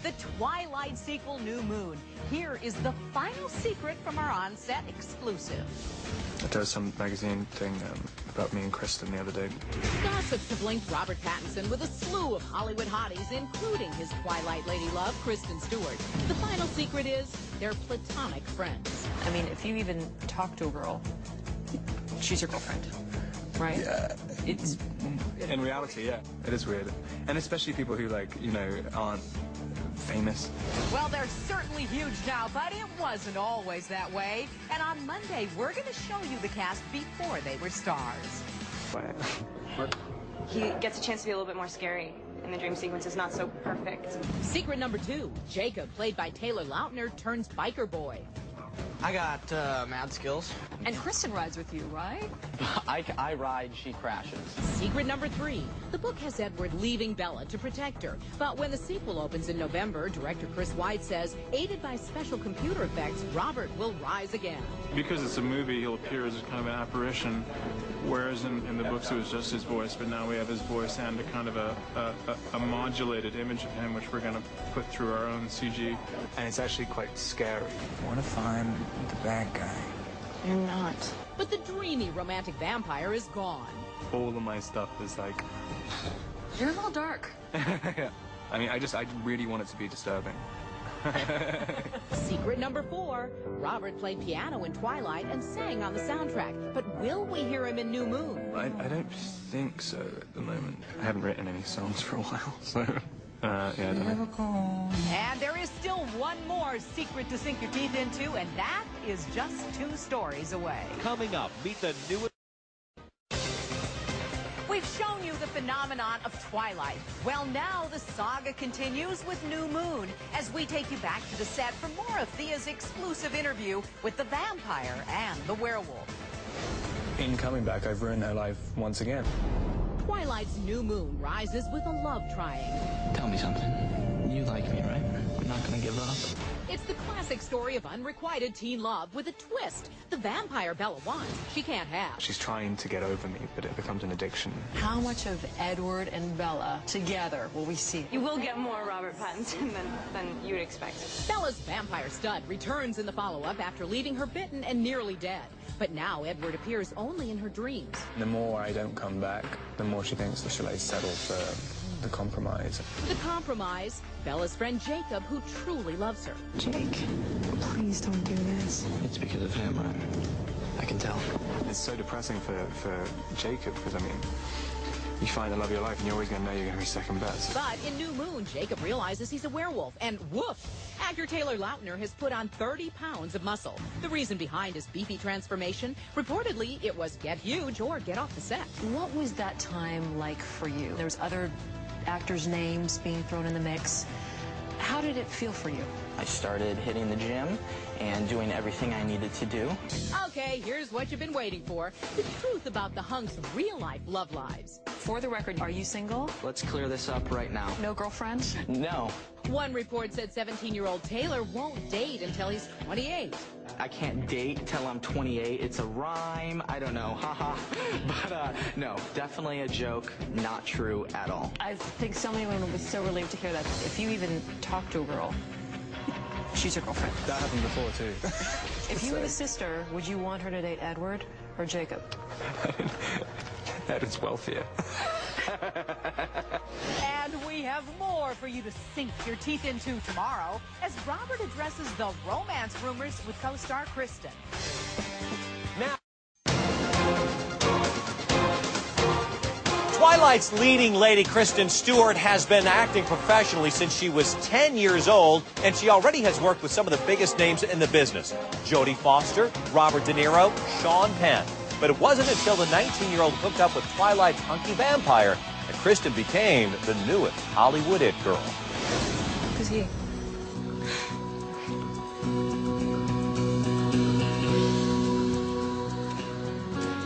the Twilight sequel, New Moon. Here is the final secret from our on-set exclusive. There was some magazine thing about me and Kristen the other day. Gossips have linked Robert Pattinson with a slew of Hollywood hotties, including his Twilight lady love, Kristen Stewart. The final secret is they're platonic friends. I mean, if you even talk to a girl, she's your girlfriend, right? Yeah. It's... In reality, yeah. It is weird. And especially people who, like, you know, aren't famous. Well, they're certainly huge now, but it wasn't always that way. And on Monday, we're going to show you the cast before they were stars. He gets a chance to be a little bit more scary, and the dream sequence is not so perfect. Secret number 2, Jacob, played by Taylor Lautner, turns biker boy. I got mad skills. And Kristen rides with you, right? I ride, she crashes. Secret number 3, the book has Edward leaving Bella to protect her. But when the sequel opens in November, director Chris White says, aided by special computer effects, Robert will rise again. Because it's a movie, he'll appear as kind of an apparition, whereas in the books it was just his voice, but now we have his voice and a kind of a modulated image of him, which we're going to put through our own CG. And it's actually quite scary. I want to find the bad guy. You're not. But the dreamy romantic vampire is gone. All of my stuff is like... You're a little dark. Yeah. I mean, I really want it to be disturbing. Secret number 4, Robert played piano in Twilight and sang on the soundtrack. But will we hear him in New Moon? I don't think so at the moment. I haven't written any songs for a while, so... yeah, I don't know. And there is still one more secret to sink your teeth into, and that is just 2 stories away. Coming up, meet the newest... We've shown you the phenomenon of Twilight. Well, now the saga continues with New Moon as we take you back to the set for more of Thea's exclusive interview with the vampire and the werewolf. In coming back, I've ruined her life once again. Twilight's New Moon rises with a love triangle. Tell me something. You like me, right? I'm not gonna give up. It's the classic story of unrequited teen love with a twist. The vampire Bella wants, she can't have. She's trying to get over me, but it becomes an addiction. How much of Edward and Bella together will we see? You will get more Robert Pattinson than you would expect. Bella's vampire stud returns in the follow-up after leaving her bitten and nearly dead. But now Edward appears only in her dreams. The more I don't come back, the more she thinks that she'll settle for the compromise. The compromise, Bella's friend Jacob, who truly loves her. Jake, please don't do this. It's because of him, I can tell. It's so depressing for Jacob, because, I mean, you find the love of your life and you're always going to know you're going to be second best. But in New Moon, Jacob realizes he's a werewolf, and woof! Actor Taylor Lautner has put on 30 pounds of muscle. The reason behind his beefy transformation, reportedly, it was get huge or get off the set. What was that time like for you? There was other actors' names being thrown in the mix. How did it feel for you? I started hitting the gym and doing everything I needed to do. Okay, here's what you've been waiting for. The truth about the hunks' real-life love lives. For the record, are you single? Let's clear this up right now. No girlfriend? No. One report said 17-year-old Taylor won't date until he's 28. I can't date till I'm 28. It's a rhyme. I don't know. Haha. But, no, definitely a joke. Not true at all. I think so many women would be so relieved to hear that. If you even talk to a girl, she's your girlfriend. That happened before, too. If you were the sister, would you want her to date Edward or Jacob? Edward's wealthier. And we have more for you to sink your teeth into tomorrow as Robert addresses the romance rumors with co-star Kristen. Now, Twilight's leading lady, Kristen Stewart, has been acting professionally since she was 10 years old, and she already has worked with some of the biggest names in the business. Jodie Foster, Robert De Niro, Sean Penn. But it wasn't until the 19-year-old hooked up with Twilight's hunky vampire that Kristen became the newest Hollywood it girl. Who's he?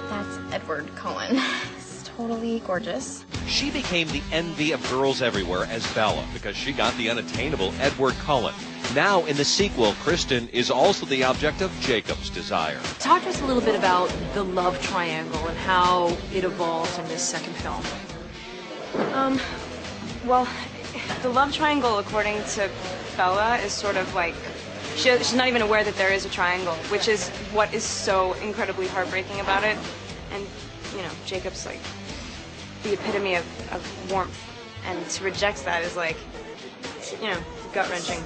That's Edward Cullen. He's totally gorgeous. She became the envy of girls everywhere as Bella because she got the unattainable Edward Cullen. Now, in the sequel, Kristen is also the object of Jacob's desire. Talk to us a little bit about the love triangle and how it evolved in this second film. Well, The love triangle, according to Bella, is sort of like she's not even aware that there is a triangle, which is what is so incredibly heartbreaking about it. And you know, Jacob's like the epitome of warmth, and to reject that is like, you know, gut-wrenching.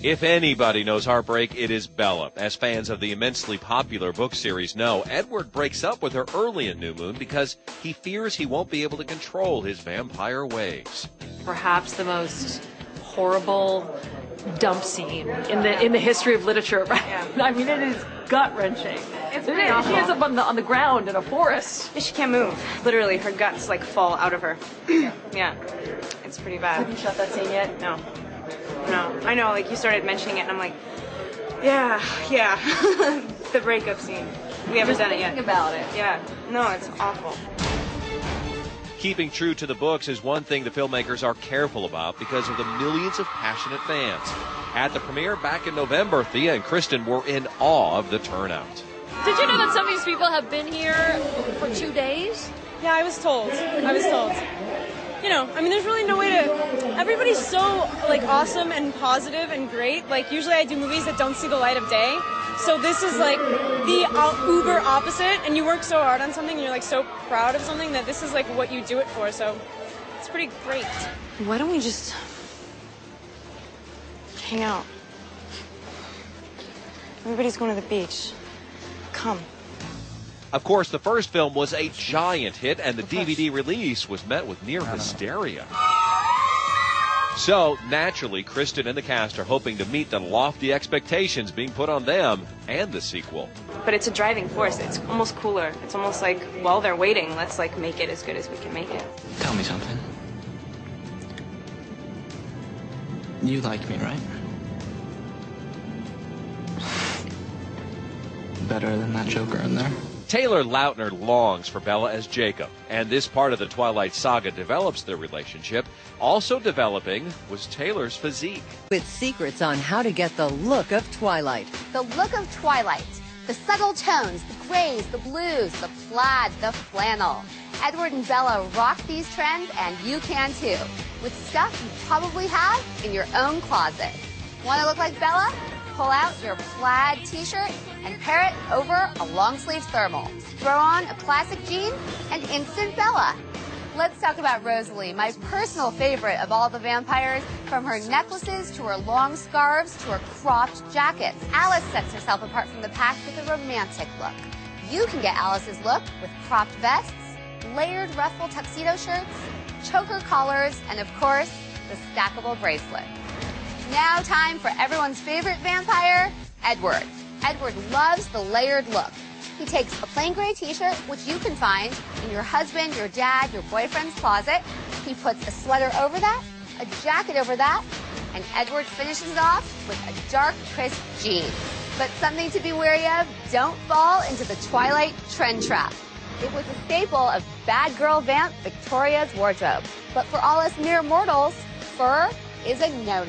If anybody knows heartbreak, it is Bella. As fans of the immensely popular book series know, Edward breaks up with her early in New Moon because he fears he won't be able to control his vampire ways. Perhaps the most horrible dump scene in the history of literature. Right? Yeah. I mean, it is gut-wrenching. It's pretty awful. She ends up on the ground in a forest. She can't move. Literally, her guts like fall out of her. Yeah, it's pretty bad. Have you shot that scene yet? No. I know, like, you started mentioning it, and I'm like, yeah. The breakup scene. We haven't done it yet. Think about it. Yeah. No, it's awful. Keeping true to the books is one thing the filmmakers are careful about because of the millions of passionate fans. At the premiere back in November, Thea and Kristen were in awe of the turnout. Did you know that some of these people have been here for 2 days? Yeah, I was told. You know, I mean, there's really no way to... Everybody's so, like, awesome and positive and great. Like, usually I do movies that don't see the light of day. So this is, like, the uber opposite. And you work so hard on something and you're, like, so proud of something that this is, like, what you do it for. So it's pretty great. Why don't we just hang out? Everybody's going to the beach. Come. Of course, the first film was a giant hit, and the DVD release was met with near hysteria. So, naturally, Kristen and the cast are hoping to meet the lofty expectations being put on them and the sequel. But it's a driving force. It's almost cooler. It's almost like, while they're waiting, let's, like, make it as good as we can make it. Tell me something. You like me, right? Better than that Joker in there. Taylor Lautner longs for Bella as Jacob, and this part of the Twilight saga develops their relationship. Also developing was Taylor's physique. With secrets on how to get the look of Twilight. The look of Twilight. The subtle tones, the grays, the blues, the plaid, the flannel. Edward and Bella rock these trends, and you can too. With stuff you probably have in your own closet. Want to look like Bella? Pull out your plaid t-shirt and pair it over a long-sleeve thermal. Throw on a classic jean and instant Bella. Let's talk about Rosalie, my personal favorite of all the vampires, from her necklaces to her long scarves to her cropped jackets. Alice sets herself apart from the pack with a romantic look. You can get Alice's look with cropped vests, layered ruffle tuxedo shirts, choker collars, and of course, the stackable bracelet. Now time for everyone's favorite vampire, Edward. Edward loves the layered look. He takes a plain gray t-shirt, which you can find in your husband, your dad, your boyfriend's closet. He puts a sweater over that, a jacket over that, and Edward finishes it off with a dark, crisp jean. But something to be wary of, don't fall into the Twilight trend trap. It was a staple of bad girl vamp Victoria's wardrobe. But for all us mere mortals, fur is a no-no.